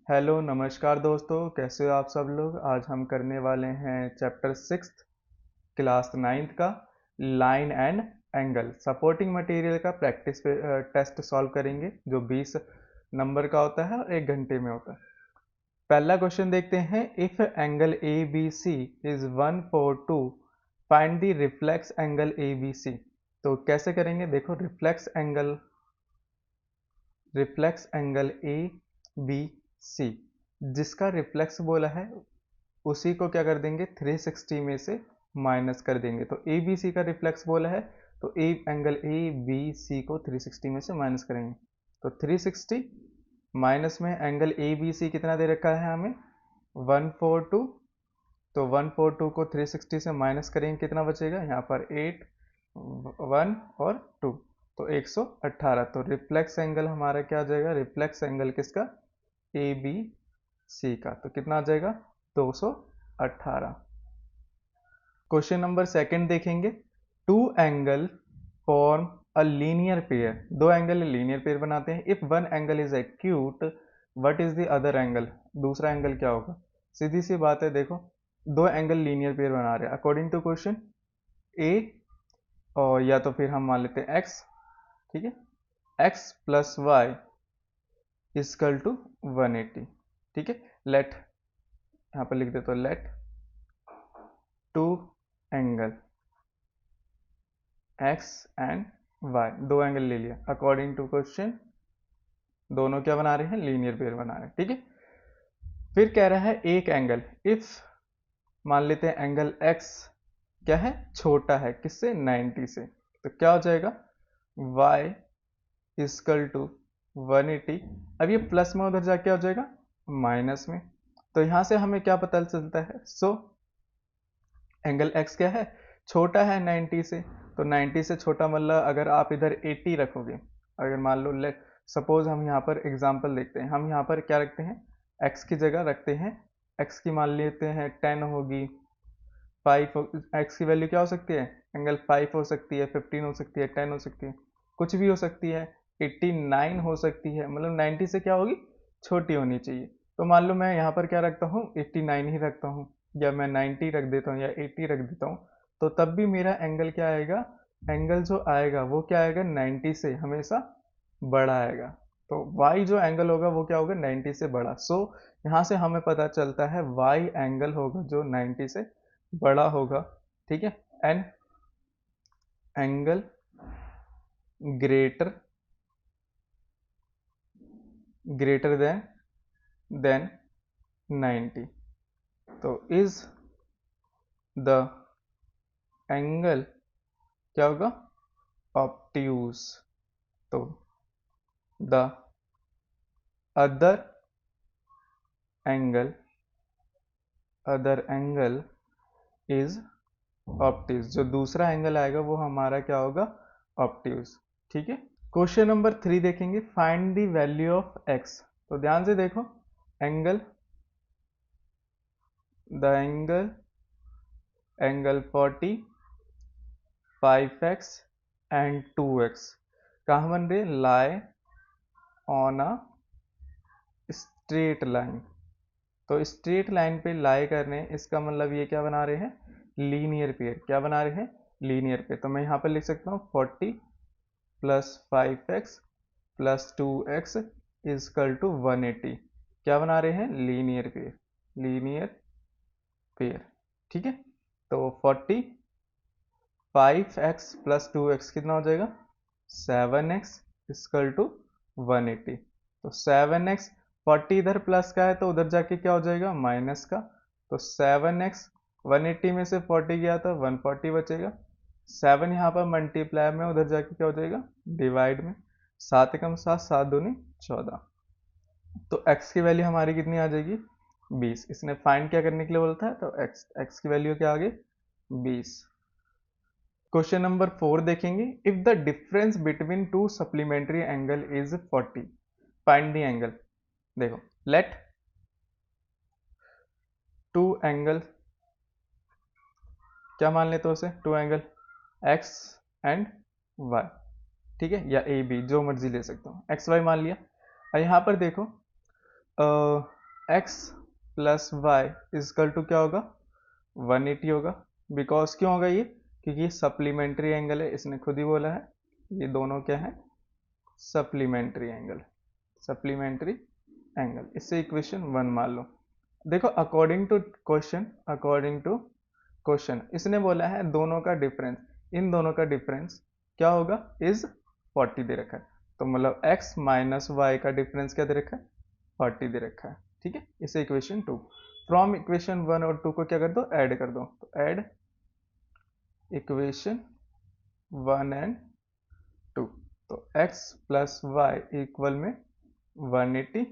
Hello नमस्कार दोस्तों, कैसे हो आप सब लोग। आज हम करने वाले हैं चैप्टर 6 क्लास 9th का line and angle supporting material का प्रैक्टिस टेस्ट सॉल्व करेंगे जो 20 नंबर का होता है और 1 घंटे में होता है। पहला क्वेश्चन देखते हैं। If angle A B C is 142 find the reflex angle A B C. तो कैसे करेंगे, देखो reflex angle A B C जिसका रिफ्लेक्स बोला है उसी को क्या कर देंगे 360 में से माइनस कर देंगे। तो ए बी सी का रिफ्लेक्स बोला है तो एंगल ए बी सी को 360 में से माइनस करेंगे। तो 360 माइनस में एंगल ए बी सी कितना दे रखा है हमें 142। तो 142 को 360 से माइनस करेंगे, कितना बचेगा यहाँ पर 8 1 और 2 तो 118। तो रिफ्लेक्स एंगल हमारा क्या आ जाएगा, रिफ्लेक्स एंगल किसका ए बी सी का, तो कितना आ जाएगा 218। क्वेश्चन नंबर सेकंड देखेंगे। Two angle form a linear pair, दो एंगल लीनियर पेयर बनाते हैं। If one angle is acute what is the other angle, दूसरा एंगल क्या होगा। सीधी सी बात है, देखो दो एंगल लीनियर पेयर बना रहे हैं अकॉर्डिंग टू क्वेश्चन ए, और या तो फिर हम मान लेते हैं एक्स, ठीक है, X plus Y equal to 180, ठीक है। लेट यहाँ पर लिख देते हो let two angle X and Y, दो एंगल ले लिया अकॉर्डिंग टू क्वेश्चन, दोनों क्या बना रहे हैं लीनियर पेयर बना रहे हैं, ठीक है। फिर कह रहा है एक एंगल, इफ मान लेते हैं एंगल एक्स क्या है छोटा है किससे 90 से, तो क्या हो जाएगा y इजकल टू 180। अब ये प्लस में उधर जाके क्या हो जाएगा माइनस में। तो यहां से हमें क्या पता चलता है, एंगल x क्या है छोटा है 90 से, तो 90 से छोटा मतलब अगर आप इधर 80 रखोगे, अगर मान लो लेट सपोज हम यहाँ पर एग्जांपल देखते हैं, हम यहाँ पर क्या रखते हैं x की जगह रखते हैं, x की मान लेते हैं 10 होगी, 5 x की वैल्यू क्या हो सकती है एंगल 5 हो सकती है, 15 हो सकती है, 10 हो सकती है, कुछ भी हो सकती है, 89 हो सकती है, मतलब 90 से क्या होगी छोटी होनी चाहिए। तो मान लो मैं यहाँ पर क्या रखता हूँ 89 ही रखता हूँ, या मैं 90 रख देता हूँ या 80 रख देता हूँ, तो तब भी मेरा एंगल क्या आएगा, एंगल जो आएगा वो क्या आएगा 90 से हमेशा बड़ा आएगा। तो y जो एंगल होगा वो क्या होगा 90 से बड़ा। यहाँ से हमें पता चलता है y एंगल होगा जो 90 से बड़ा होगा, ठीक है। And angle greater greater than 90, तो इज द एंगल क्या होगा ऑब्ट्यूज। तो the other angle is obtuse, जो दूसरा एंगल आएगा वो हमारा क्या होगा ऑब्ट्यूज, ठीक है। क्वेश्चन नंबर 3 देखेंगे। Find the value of x. तो ध्यान से देखो angle angle 40 5x and 2x कहाँ बन रहे, lie on a straight line. तो स्ट्रेट लाइन पे लाई कर रहे हैं, इसका मतलब ये क्या बना रहे हैं लीनियर पेयर, क्या बना रहे हैं लीनियर पेयर। तो मैं यहाँ पर लिख सकता हूँ 40 plus 5x plus 2x is equal to 180, क्या बना रहे हैं लीनियर पेयर, ठीक है। तो 40 5x प्लस 2x कितना हो जाएगा 7x इजकल टू 180। तो 7x 40 इधर प्लस का है तो उधर जाके क्या हो जाएगा माइनस का, तो 7x 180 में से 40 गया था 140 बचेगा, 7 यहाँ पर मल्टीप्लाई में उधर जाके क्या हो जाएगा डिवाइड में, 7 एकम 7 7 दूनी 14। तो x की वैल्यू हमारी कितनी आ जाएगी 20। इसने फाइंड क्या करने के लिए बोला था, तो x की वैल्यू क्या आ गई 20। क्वेश्चन नंबर 4 देखेंगे। If the difference between two supplementary angle is 40 find the angle. देखो लेट टू एंगल, क्या मान लेते हो उसे two angle x and y, ठीक है, या ए बी जो मर्जी ले सकता हूँ, एक्स वाई मान लिया। और यहाँ पर देखो x plus Y equal to क्या होगा 180 होगा। बिकॉज क्यों होगा ये, क्योंकि ये सप्लीमेंट्री एंगल है, इसने खुद ही बोला है ये दोनों क्या है सप्लीमेंट्री एंगल, सप्लीमेंट्री एंगल। इससे इक्वेशन 1 मान लो। देखो अकॉर्डिंग टू क्वेश्चन इसने बोला है दोनों का डिफरेंस, इन दोनों का डिफरेंस क्या होगा इज 40 दे रखा है। तो मतलब x माइनस वाई का डिफरेंस क्या दे रखा है 40 दे रखा है। ठीक है, इसे इक्वेशन 2 फ्रॉम इक्वेशन 1 और 2 को क्या कर दो ऐड कर दो। तो ऐड इक्वेशन 1 एंड 2। तो x प्लस वाई इक्वल में 180,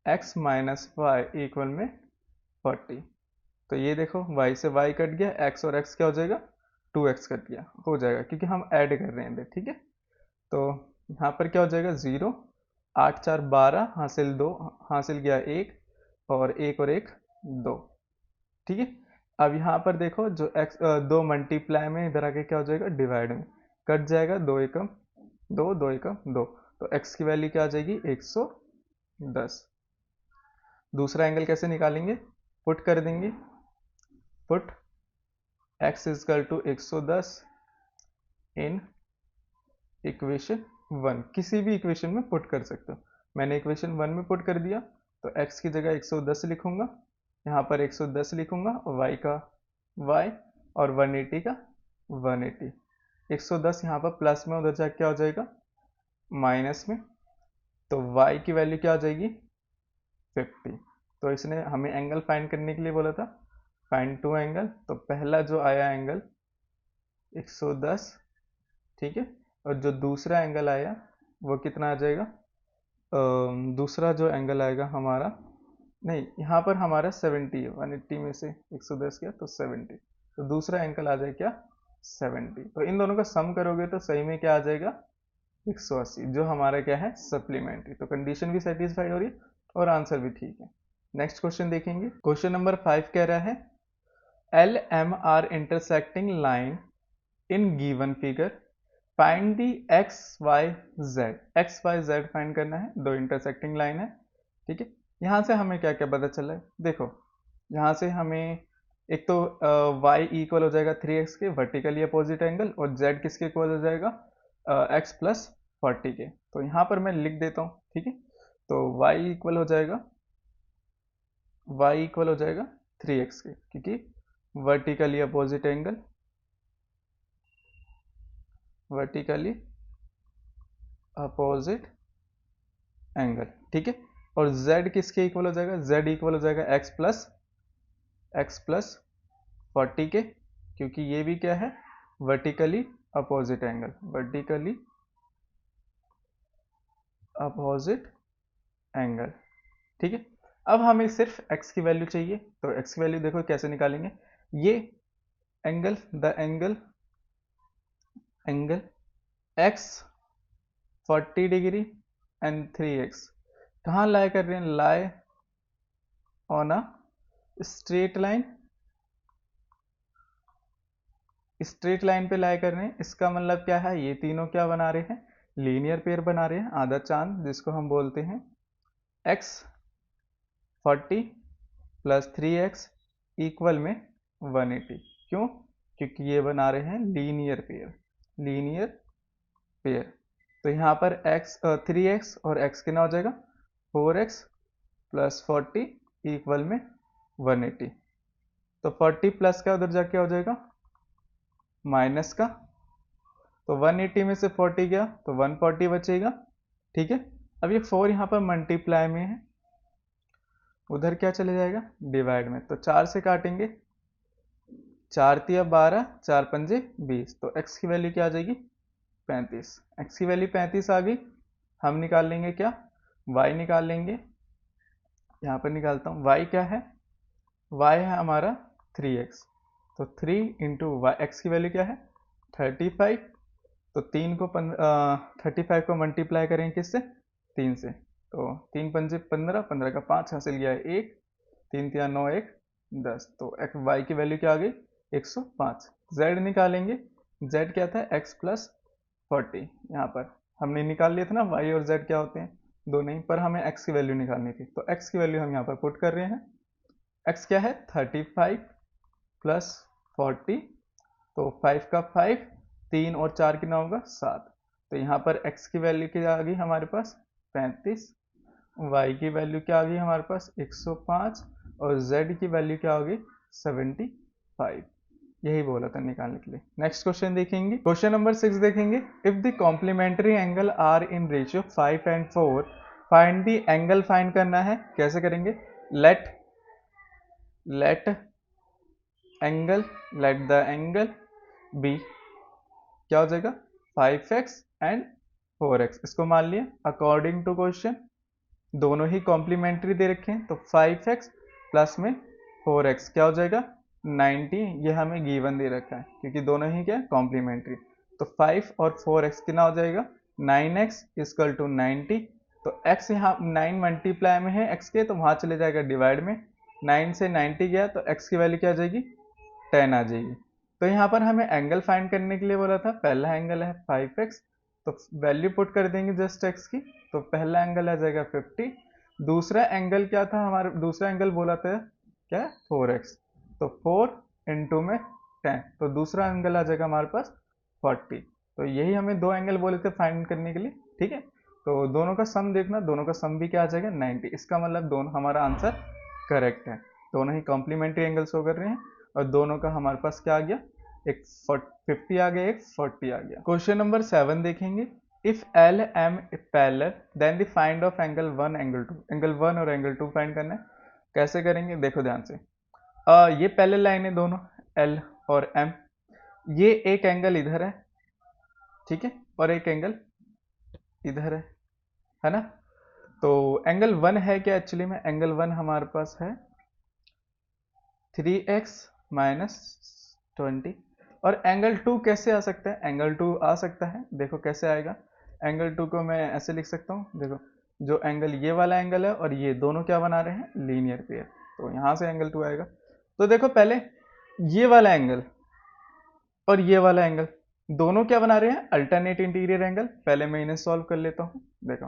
x माइनस वाई इक्वल में 40। तो ये देखो y से y कट गया, x और x क्या हो जाएगा 2x कट गया हो जाएगा, क्योंकि हम ऐड कर रहे हैं। ठीक है, तो यहाँ पर क्या हो जाएगा 0, 8 4 12 हासिल 2 हासिल गया 1 और 1 और 1 2। ठीक है, अब यहाँ पर देखो जो x 2 मल्टीप्लाई में इधर आके क्या हो जाएगा डिवाइड में कट जाएगा, 2 एकम 2 2 एकम 2। तो x की वैल्यू क्या आ जाएगी 110। दूसरा एंगल कैसे निकालेंगे, पुट कर देंगे, put x equal to 110 in equation 1, किसी भी इक्वेशन में पुट कर सकते हो। मैंने इक्वेशन 1 में पुट कर दिया, तो x की जगह 110 लिखूंगा, यहाँ पर 110 लिखूंगा और y का y और 180 का 180। 110 यहाँ पर प्लस में, उधर जाके क्या हो जाएगा माइनस में, तो y की वैल्यू क्या आ जाएगी 50। तो इसने हमें एंगल फाइंड करने के लिए बोला था फाइंड 2 एंगल। तो पहला जो आया एंगल 110, ठीक है, और जो दूसरा एंगल आया वो कितना आ जाएगा, दूसरा जो एंगल आएगा हमारा, नहीं यहाँ पर हमारा 70 है, 180 में से 110 किया तो 70, तो दूसरा एंगल आ जाएगा क्या 70। तो इन दोनों का सम करोगे तो सही में क्या आ जाएगा 180, जो हमारा क्या है सप्लीमेंट्री। तो कंडीशन भी सेटिस्फाइड हो रही है और आंसर भी ठीक है। नेक्स्ट क्वेश्चन देखेंगे, क्वेश्चन नंबर 5 कह रहा है L M R intersecting line in given figure find the X Y Z. X Y Z find करना है, दो इंटरसेक्टिंग लाइन है। ठीक है, यहाँ से हमें क्या क्या पता चला है, देखो यहाँ से हमें एक तो y इक्वल हो जाएगा 3x के वर्टिकली अपोजिट एंगल, और z किसके इक्वल हो जाएगा x प्लस 40 के। तो यहाँ पर मैं लिख देता हूँ। ठीक है, तो y इक्वल हो जाएगा 3x के, क्योंकि vertically opposite angle, vertically opposite angle. ठीक है, और z किसके इक्वल हो जाएगा, z इक्वल हो जाएगा x प्लस 40 के, क्योंकि ये भी क्या है vertically opposite angle, vertically opposite angle. ठीक है, अब हमें सिर्फ x की वैल्यू चाहिए, तो x की वैल्यू देखो कैसे निकालेंगे। ये angle the angle x 40 degree and 3x कहाँ लाई कर रहे हैं, lie on a straight line, straight line पे लाई कर रहे हैं। इसका मतलब क्या है, ये तीनों क्या बना रहे हैं लीनियर पेयर बना रहे हैं, आधा चांद, जिसको हम बोलते हैं x 40 प्लस 3x इक्वल में 180। क्यों, क्योंकि ये बना रहे हैं लीनियर पेयर, लीनियर पेयर। तो यहाँ पर x 3x और x कितना हो जाएगा 4x प्लस 40 इक्वल में 180। तो 40 प्लस का उधर जाके हो जाएगा माइनस का, तो 180 में से 40 गया तो 140 बचेगा। ठीक है, अब ये 4 यहाँ पर मल्टीप्लाई में है, उधर क्या चले जाएगा डिवाइड में, तो 4 से काटेंगे, 4 तिया 12, 4 पंजे 20, तो x की वैल्यू क्या आ जाएगी 35। x की वैल्यू 35 आ गई, हम निकाल लेंगे क्या y निकाल लेंगे, यहाँ पर निकालता हूँ y क्या है, y है हमारा 3x, तो 3 इंटू वाई, एक्स की वैल्यू क्या है 35, तो 3 को 35 को मल्टीप्लाई करें किससे 3 से, तो 3 पंजे 15, 15 का 5 हासिल गया है 1, 3 तिया 9 1 10, तो y की वैल्यू क्या आ गई 105। z निकालेंगे, z क्या था x प्लस 40, यहाँ पर हमने निकाल लिया था ना y और z क्या होते हैं दोनों ही, पर हमें x की वैल्यू निकालनी थी, तो x की वैल्यू हम यहाँ पर पुट कर रहे हैं। x क्या है 35 प्लस 40, तो 5 का 5, 3 और 4 कितना होगा 7, तो यहाँ पर x की वैल्यू क्या आ गई हमारे पास 35, y की वैल्यू क्या आ गई हमारे पास 105 और z की वैल्यू क्या आ गई 75। यही बोला था निकालने के लिए। नेक्स्ट क्वेश्चन देखेंगे, क्वेश्चन नंबर 6 देखेंगे। If the complementary angle are in ratio 5 and 4, find the angle. Find करना है, कैसे करेंगे, लेट द एंगल बी क्या हो जाएगा 5x एंड 4x, इसको मान लिया अकॉर्डिंग टू क्वेश्चन, दोनों ही कॉम्प्लीमेंट्री दे रखे हैं, तो 5x प्लस में 4x क्या हो जाएगा 90, ये हमें गिवन दे रखा है क्योंकि दोनों ही क्या है कॉम्प्लीमेंट्री, तो 5 और 4x कितना हो जाएगा 9x इक्वल टू 90, तो x यहाँ 9 मल्टीप्लाई में है x के, तो वहाँ चले जाएगा डिवाइड में, 9 से 90 गया तो x की वैल्यू क्या आ जाएगी 10 आ जाएगी। तो यहाँ पर हमें एंगल फाइंड करने के लिए बोला था, पहला एंगल है 5x, तो वैल्यू पुट कर देंगे जस्ट x की, तो पहला एंगल आ जाएगा 50, दूसरा एंगल क्या था हमारा, दूसरा एंगल बोला था क्या 4x, तो 4 इंटू में 10, तो दूसरा एंगल आ जाएगा हमारे पास 40, तो यही हमें दो एंगल बोले थे फाइंड करने के लिए, ठीक है। तो दोनों का सम देखना, दोनों का सम भी क्या आ जाएगा 90, इसका मतलब दोनों हमारा आंसर करेक्ट है, दोनों ही कॉम्प्लीमेंट्री एंगल शो कर रहे हैं और दोनों का हमारे पास क्या आ गया, एक 50 आ गया, एक 40 आ गया। क्वेश्चन नंबर 7 देखेंगे, if L M parallel then the find of angle 1 angle 2, angle 1 और एंगल 2 फाइंड करना है, कैसे करेंगे देखो ध्यान से, ये पैरेलल लाइन है दोनों एल और एम, ये एक एंगल इधर है, ठीक है, और एक एंगल इधर है ना, तो एंगल 1 है क्या, एक्चुअली में एंगल 1 हमारे पास है 3x माइनस 20, और एंगल 2 कैसे आ सकता है, एंगल 2 आ सकता है, देखो कैसे आएगा, एंगल 2 को मैं ऐसे लिख सकता हूँ, देखो जो एंगल ये वाला एंगल है और ये दोनों क्या बना रहे हैं लीनियर पेयर, तो यहाँ से एंगल 2 आएगा। तो देखो पहले ये वाला एंगल और ये वाला एंगल दोनों क्या बना रहे हैं अल्टरनेट इंटीरियर एंगल, पहले मैं इन्हें सॉल्व कर लेता हूँ, देखो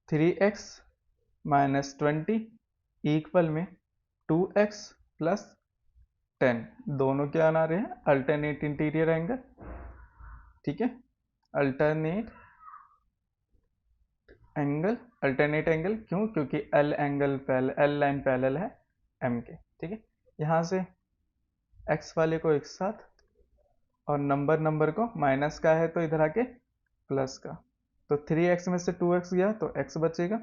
3x माइनस 20 इक्वल में 2x प्लस 10, दोनों क्या बना रहे हैं अल्टरनेट इंटीरियर एंगल, ठीक है, अल्टरनेट एंगल क्यों, क्योंकि एल लाइन पैरेलल है एम के, ठीक है। यहाँ से x वाले को एक साथ और नंबर को माइनस का है तो इधर आके प्लस का, तो 3x में से 2x गया तो x बचेगा,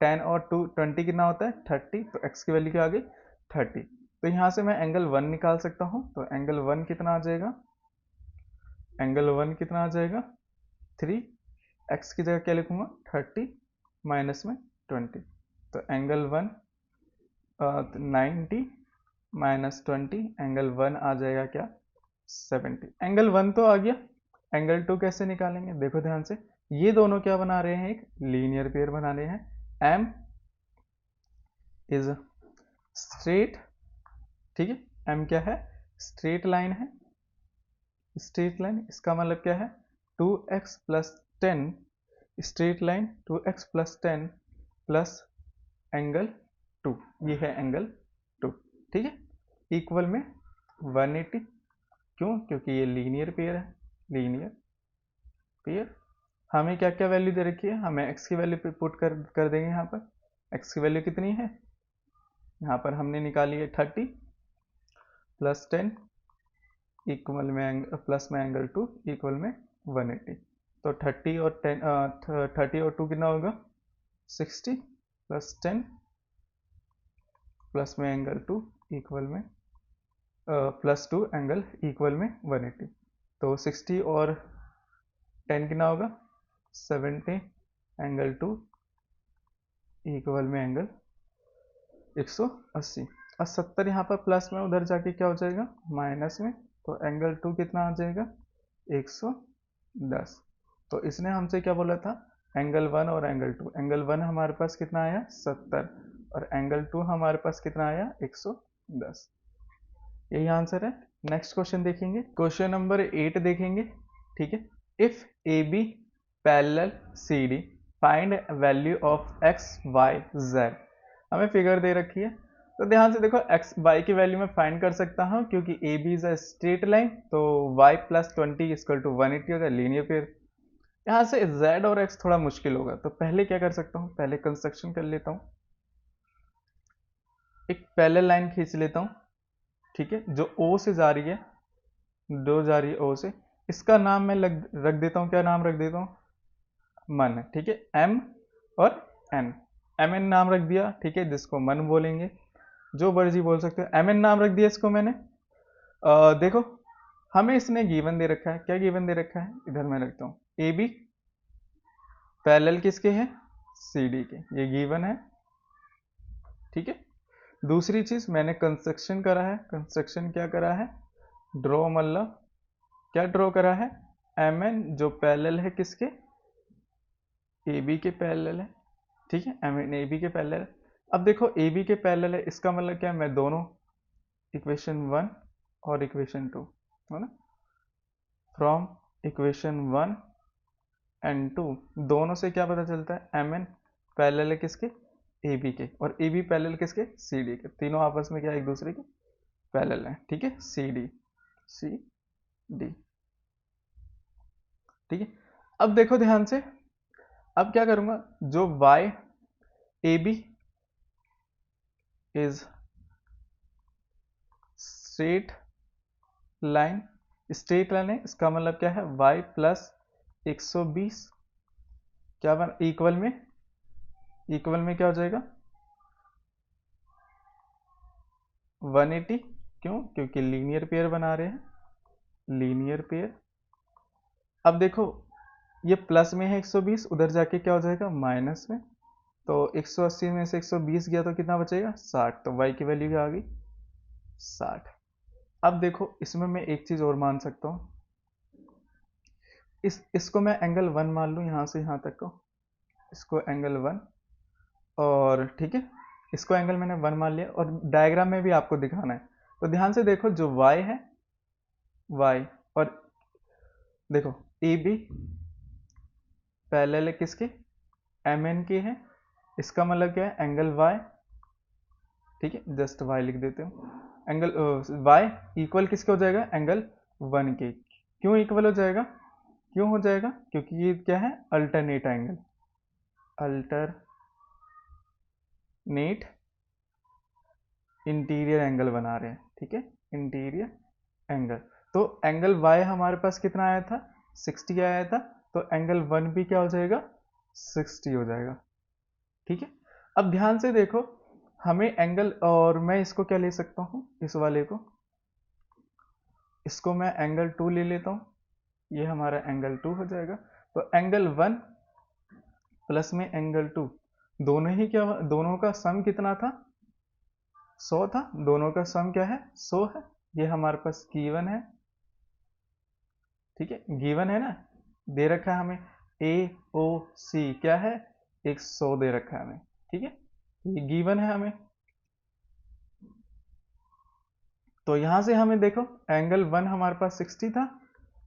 10 और 20 कितना होता है 30, तो x की वैल्यू क्या आ गई 30, तो यहाँ से मैं एंगल 1 निकाल सकता हूँ, तो एंगल 1 कितना आ जाएगा, एंगल 1 कितना आ जाएगा 3, x की जगह क्या लिखूंगा 30 माइनस में 20, तो एंगल 1 90 माइनस 20, एंगल 1 आ जाएगा क्या 70, एंगल 1 तो आ गया, एंगल 2 कैसे निकालेंगे देखो ध्यान से, ये दोनों क्या बना रहे हैं एक लीनियर पेयर बना रहे हैं, m इज स्ट्रेट, ठीक है, m क्या है स्ट्रेट लाइन है, स्ट्रेट लाइन इसका मतलब क्या है 2x plus 10, straight line 2x plus 10 plus angle 2, ये है एंगल 2, ठीक है, इक्वल में 180, क्यों, क्योंकि ये लीनियर पेयर है, लीनियर पेयर। हमें क्या क्या वैल्यू दे रखी है, हमें x की वैल्यू पुट कर देंगे, यहाँ पर x की वैल्यू कितनी है, यहाँ पर हमने निकाली है 30 प्लस 10 इक्वल में प्लस में एंगल 2 इक्वल में 180, तो 30 और 2 कितना होगा 60 प्लस 10 प्लस में एंगल 2 इक्वल में प्लस 2 एंगल इक्वल में 180, तो 60 और 10 कितना होगा 70 एंगल 2 इक्वल में एंगल 180, और 70 यहाँ पर प्लस में उधर जाके क्या हो जाएगा माइनस में, तो एंगल 2 कितना आ जाएगा 110, तो इसने हमसे क्या बोला था एंगल 1 और एंगल 2, एंगल 1 हमारे पास कितना आया 70 और एंगल 2 हमारे पास कितना आया 110, यही आंसर है। नेक्स्ट क्वेश्चन देखेंगे, क्वेश्चन नंबर 8 देखेंगे, ठीक है, if A B parallel C D, find value of X Y Z. हमें फिगर दे रखी है, तो ध्यान से देखो एक्स वाई की वैल्यू मैं फाइंड कर सकता हूँ क्योंकि A B is a straight line, तो y प्लस 20 इक्वल टू 180 होगा, लीनियर पेयर। यहाँ से z और x थोड़ा मुश्किल होगा, तो पहले क्या कर सकता हूँ, पहले कंस्ट्रक्शन कर लेता हूँ, एक पैरेलल लाइन खींच लेता हूँ, ठीक है, जो O से जा रही है, दो जा रही है O से, इसका नाम मैं रख देता हूँ, क्या नाम रख देता हूँ, मन, ठीक है, M और N, MN नाम रख दिया, ठीक है, जिसको मन बोलेंगे, जो मर्जी बोल सकते हो, MN नाम रख दिया इसको मैंने। देखो हमें इसने गिवन दे रखा है, क्या गिवन दे रखा है, इधर मैं रखता हूँ, ए बी पैरेलल किसके हैं, सी डी के, ये गिवन है, ठीक है। दूसरी चीज मैंने कंस्ट्रक्शन करा है, कंस्ट्रक्शन क्या करा है, ड्रॉ, मतलब क्या ड्रॉ करा है, एम एन जो पैरेलल है किसके, ए बी के पैरेलल है, ठीक है, एम एन ए बी के पैरेलल है। अब देखो ए बी के पैरेलल है, इसका मतलब क्या है, मैं दोनों इक्वेशन 1 और इक्वेशन 2, है ना, फ्रॉम इक्वेशन 1 एंड 2 दोनों से क्या पता चलता है, एम एन पैरेलल है किसके, ए बी के, और ए बी पैरेलल किसके, सी डी के, तीनों आपस में क्या एक दूसरे के पैरेलल है, ठीक है, सी डी सी डी, ठीक है। अब देखो ध्यान से, अब क्या करूंगा, जो Y A B is straight line, straight line है, इसका मतलब क्या है, y प्लस 120 क्या बन इक्वल में क्या हो जाएगा 180, क्यों, क्योंकि लीनियर पेयर बना रहे हैं, लीनियर पेयर। अब देखो ये प्लस में है 120, उधर जाके क्या हो जाएगा माइनस में, तो 180 में से 120 गया तो कितना बचेगा 60, तो y की वैल्यू क्या आ गई 60। अब देखो इसमें मैं एक चीज और मान सकता हूँ, इसको मैं एंगल 1 मान लूँ, यहाँ से यहाँ तक को, इसको एंगल 1, और ठीक है, इसको एंगल मैंने 1 मान लिया, और डायग्राम में भी आपको दिखाना है, तो ध्यान से देखो जो y है, y और देखो ए बी पैरेलल है किसके, एम एन के है, इसका मतलब क्या है एंगल y, ठीक है, जस्ट y लिख देते हो, एंगल y इक्वल किसके हो जाएगा, एंगल 1 के। क्यों इक्वल हो जाएगा, क्यों हो जाएगा, क्योंकि ये क्या है alternate angle, alternate interior angle बना रहे हैं, ठीक है, इंटीरियर एंगल। तो एंगल y हमारे पास कितना आया था 60 आया था, तो एंगल 1 भी क्या हो जाएगा 60 हो जाएगा, ठीक है। अब ध्यान से देखो हमें एंगल, और मैं इसको क्या ले सकता हूँ, इस वाले को, इसको मैं एंगल 2 ले लेता हूँ, ये हमारा एंगल 2 हो जाएगा, तो एंगल 1 प्लस में एंगल 2 दोनों ही क्या, दोनों का सम कितना था 100 था, दोनों का सम क्या है 100 है, ये हमारे पास गिवन है, ठीक है, गिवन है ना, दे रखा है हमें ए ओ सी क्या है 100 दे रखा है हमें, ठीक है, ये गिवन है हमें। तो यहां से हमें देखो एंगल 1 हमारे पास 60 था,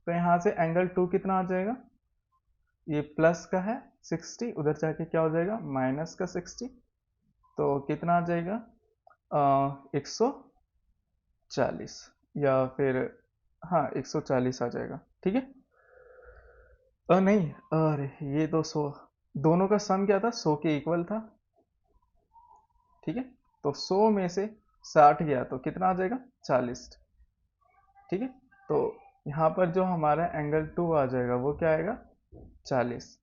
तो यहां से एंगल 2 कितना आ जाएगा, ये प्लस का है 60, उधर जाके क्या हो जाएगा माइनस का 60, तो कितना आ जाएगा 140, या फिर हाँ 140 आ जाएगा, ठीक है। नहीं, अरे ये तो 100, दोनों का सम क्या था 100 के इक्वल था, ठीक है, तो 100 में से 60 गया तो कितना आ जाएगा 40, ठीक है। तो यहाँ पर जो हमारा एंगल 2 आ जाएगा वो क्या आएगा 40,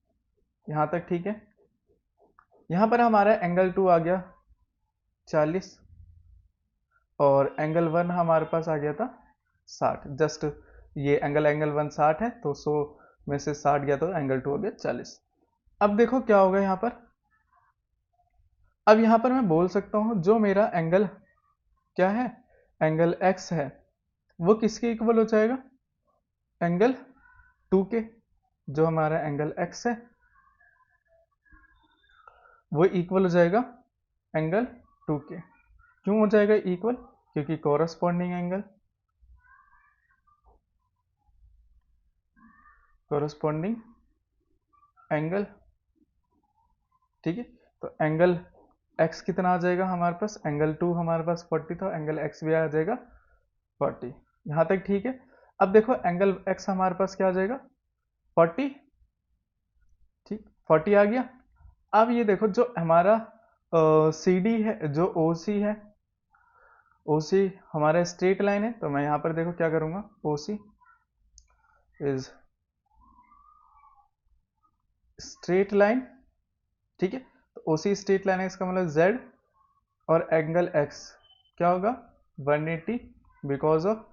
यहाँ तक ठीक है। यहाँ पर हमारा एंगल 2 आ गया 40, और एंगल 1 हमारे पास आ गया था 60, जस्ट ये एंगल 1 60 है, तो 100 में से 60 गया तो एंगल 2 हो गया 40। अब देखो क्या होगा यहाँ पर, अब यहाँ पर मैं बोल सकता हूँ जो मेरा एंगल क्या है, एंगल x है, वो किसके इक्वल हो जाएगा, एंगल 2 के, जो हमारा एंगल x है वो इक्वल हो जाएगा एंगल 2 के। क्यों हो जाएगा इक्वल, क्योंकि कॉरस्पॉन्डिंग एंगल, ठीक है, तो एंगल x कितना आ जाएगा हमारे पास, एंगल 2 हमारे पास 40 था, एंगल x भी आ जाएगा 40। यहाँ तक ठीक है। अब देखो एंगल x हमारे पास क्या आ जाएगा 40, ठीक 40 आ गया। अब ये देखो जो हमारा CD है, जो OC है, OC हमारा स्ट्रेट लाइन है, तो मैं यहाँ पर देखो क्या करूँगा, OC इज स्ट्रेट लाइन, ठीक है, तो OC स्ट्रेट लाइन है, इसका मतलब Z और एंगल x क्या होगा 180 बिकॉज ऑफ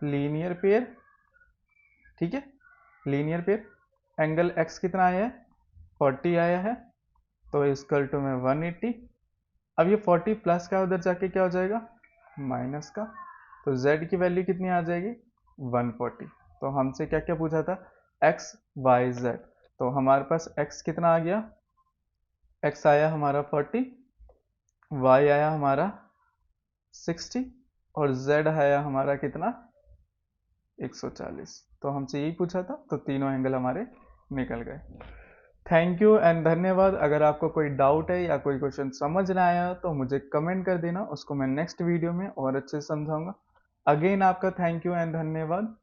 लीनियर पेयर, ठीक है, लीनियर पेयर। एंगल x कितना आया है 40 आया है, तो इसकल टू में 180। अब ये 40 प्लस का उधर जाके क्या हो जाएगा माइनस का, तो z की वैल्यू कितनी आ जाएगी 140। तो हमसे क्या क्या पूछा था x y z, तो हमारे पास x कितना आ गया, x आया हमारा 40, y आया हमारा 60 और z आया हमारा कितना 140। तो हमसे यही पूछा था, तो तीनों एंगल हमारे निकल गए। थैंक यू एंड धन्यवाद। अगर आपको कोई डाउट है या कोई क्वेश्चन समझ ना आया तो मुझे कमेंट कर देना, उसको मैं नेक्स्ट वीडियो में और अच्छे से समझाऊंगा। अगेन आपका थैंक यू एंड धन्यवाद।